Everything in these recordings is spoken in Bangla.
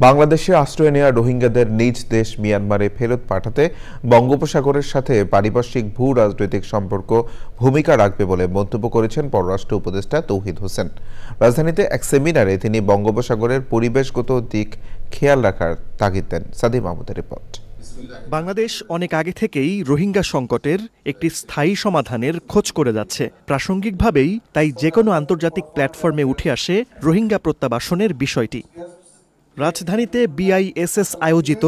বাংলাদেশে আশ্রয় নেওয়া রোহিঙ্গাদের নিজ দেশ মিয়ানমারে ফেরত পাঠাতে বঙ্গোপসাগরের সাথে পারিপার্শ্বিক ভূ রাজনৈতিক সম্পর্ক ভূমিকা রাখবে বলে মন্তব্য করেছেন পররাষ্ট্র উপদেষ্টা তৌহিদ হোসেন। রাজধানীতে এক সেমিনারে তিনি বঙ্গোপসাগরের পরিবেশগত দিক খেয়াল রাখার তাগিদ দেন। সাদি মাহমুদের রিপোর্ট। বাংলাদেশ অনেক আগে থেকেই রোহিঙ্গা সংকটের একটি স্থায়ী সমাধানের খোঁজ করে যাচ্ছে। প্রাসঙ্গিকভাবেই তাই যেকোনো আন্তর্জাতিক প্ল্যাটফর্মে উঠে আসে রোহিঙ্গা প্রত্যাবাসনের বিষয়টি। রাজধানীতে বিআইএসএস আয়োজিত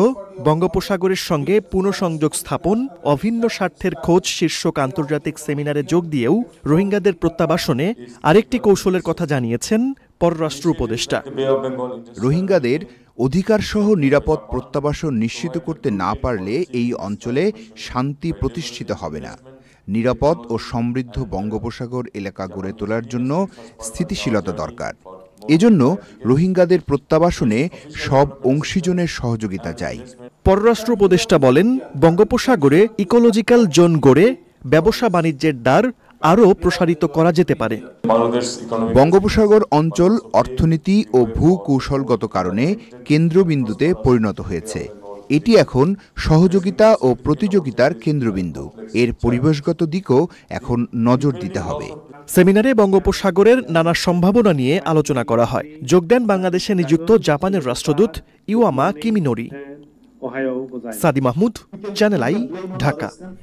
বঙ্গোপসাগরের সঙ্গে পুনঃসংযোগ স্থাপন অভিন্ন স্বার্থের খোঁজ শীর্ষক আন্তর্জাতিক সেমিনারে যোগ দিয়েও রোহিঙ্গাদের প্রত্যাবাসনে আরেকটি কৌশলের কথা জানিয়েছেন পররাষ্ট্র উপদেষ্টা। রোহিঙ্গাদের অধিকারসহ নিরাপদ প্রত্যাবাসন নিশ্চিত করতে না পারলে এই অঞ্চলে শান্তি প্রতিষ্ঠিত হবে না। নিরাপদ ও সমৃদ্ধ বঙ্গোপসাগর এলাকা গড়ে তোলার জন্য স্থিতিশীলতা দরকার। এজন্য রোহিঙ্গাদের প্রত্যাবাসনে সব অংশীজনের সহযোগিতা চাই। পররাষ্ট্র উপদেষ্টা বলেন, বঙ্গোপসাগরে ইকোলজিক্যাল জোন গড়ে ব্যবসা বাণিজ্যের দ্বার আরও প্রসারিত করা যেতে পারে। বঙ্গোপসাগর অঞ্চল অর্থনীতি ও ভূকৌশলগত কারণে কেন্দ্রবিন্দুতে পরিণত হয়েছে। এটি এখন সহযোগিতা ও প্রতিযোগিতার কেন্দ্রবিন্দু। এর পরিবেশগত দিকও এখন নজর দিতে হবে। সেমিনারে বঙ্গোপসাগরের নানা সম্ভাবনা নিয়ে আলোচনা করা হয়। যোগ দেন বাংলাদেশে নিযুক্ত জাপানের রাষ্ট্রদূত ইওয়ামা কিমিনোরি। সাদি মাহমুদ, চ্যানেল আই, ঢাকা।